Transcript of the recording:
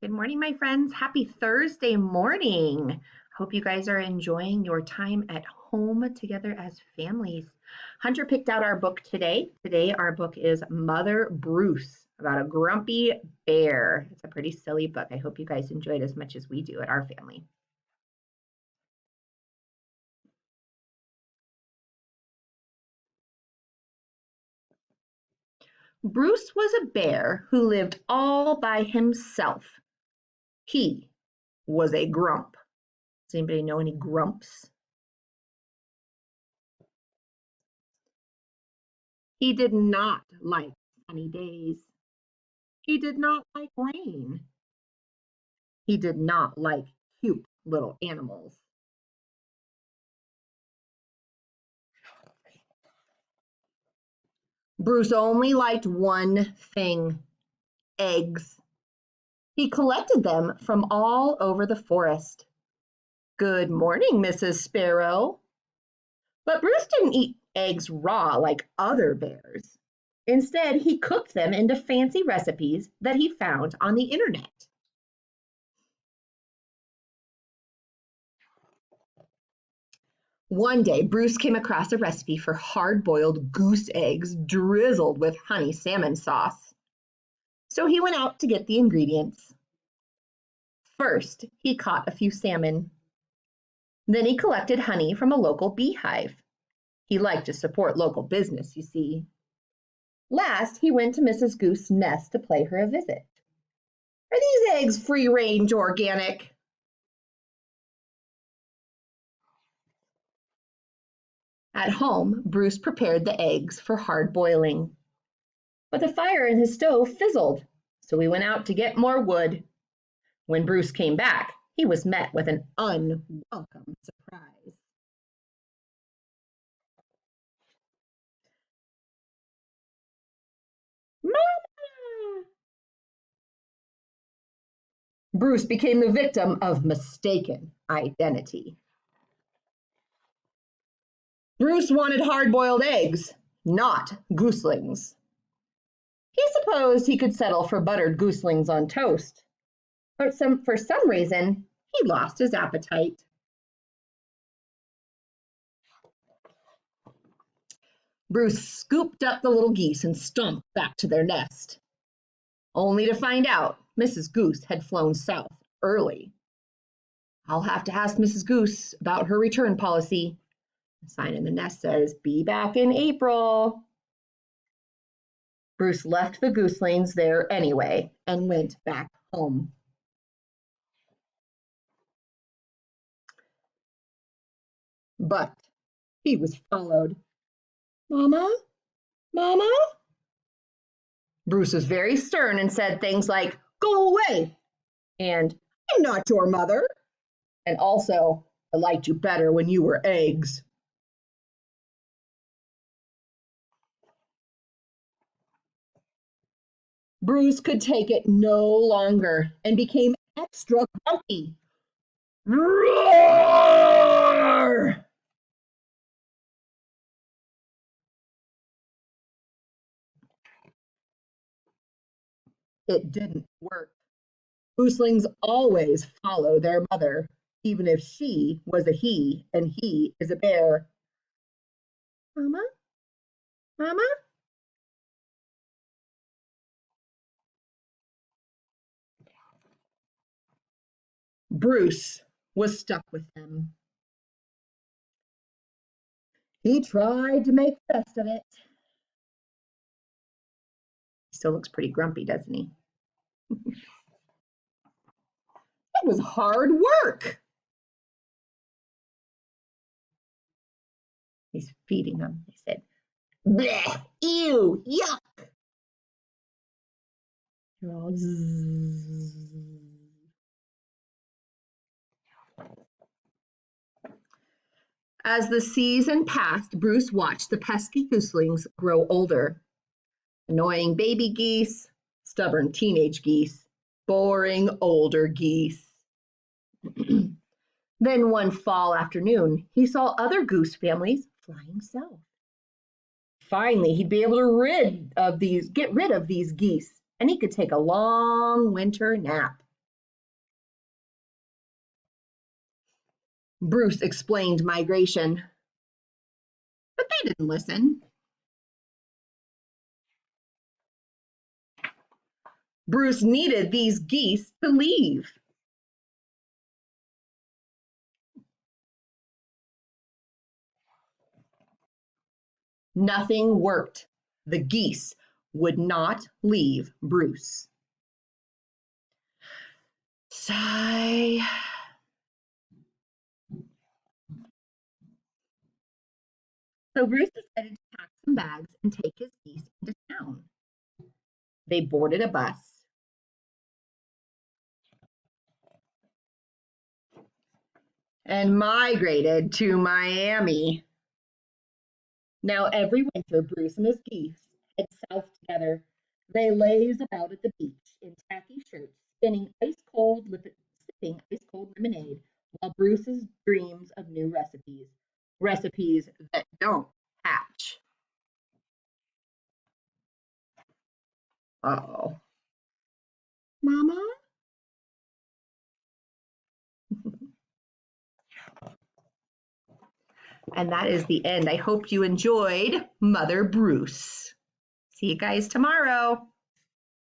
Good morning, my friends. Happy Thursday morning. Hope you guys are enjoying your time at home together as families. Hunter picked out our book today. Today, our book is Mother Bruce about a grumpy bear. It's a pretty silly book. I hope you guys enjoy it as much as we do at our family. Bruce was a bear who lived all by himself. He was a grump. Does anybody know any grumps? He did not like sunny days. He did not like rain. He did not like cute little animals. Bruce only liked one thing: eggs. He collected them from all over the forest. Good morning, Mrs. Sparrow. But Bruce didn't eat eggs raw like other bears. Instead, he cooked them into fancy recipes that he found on the internet. One day, Bruce came across a recipe for hard-boiled goose eggs drizzled with honey salmon sauce. So he went out to get the ingredients. First, he caught a few salmon. Then he collected honey from a local beehive. He liked to support local business, you see. Last, he went to Mrs. Goose's nest to pay her a visit. Are these eggs free-range organic? At home, Bruce prepared the eggs for hard boiling. But the fire in his stove fizzled, so he went out to get more wood. When Bruce came back, he was met with an unwelcome surprise. Mama! Bruce became the victim of mistaken identity. Bruce wanted hard-boiled eggs, not gooselings. He supposed he could settle for buttered gooselings on toast, but for some reason, he lost his appetite. Bruce scooped up the little geese and stomped back to their nest, only to find out Mrs. Goose had flown south early. I'll have to ask Mrs. Goose about her return policy. The sign in the nest says, "Be back in April." Bruce left the gooselings there anyway and went back home. But he was followed. Mama? Mama? Bruce was very stern and said things like, "Go away," and "I'm not your mother," and also, "I liked you better when you were eggs." Bruce could take it no longer and became extra grumpy. Roar! It didn't work. Gooslings always follow their mother, even if she was a he and he is a bear. Mama? Mama? Bruce was stuck with them. He tried to make the best of it. He still looks pretty grumpy, doesn't he? It was hard work. He's feeding them. He said, "Bleh, ew, yuck." They're all As the season passed, Bruce watched the pesky gooselings grow older. Annoying baby geese, stubborn teenage geese, boring older geese. Then one fall afternoon, he saw other goose families flying south. Finally, he'd be able to get rid of these geese, and he could take a long winter nap. Bruce explained migration, but they didn't listen. Bruce needed these geese to leave. Nothing worked. The geese would not leave Bruce. Sigh. So Bruce decided to pack some bags and take his geese into town. They boarded a bus and migrated to Miami. Now, every winter, Bruce and his geese head south together. They laze about at the beach in tacky shirts, sipping ice cold lemonade, while Bruce's dreams of new recipes, recipes that don't hatch. Oh, Mama? And that is the end. I hope you enjoyed Mother Bruce. See you guys tomorrow.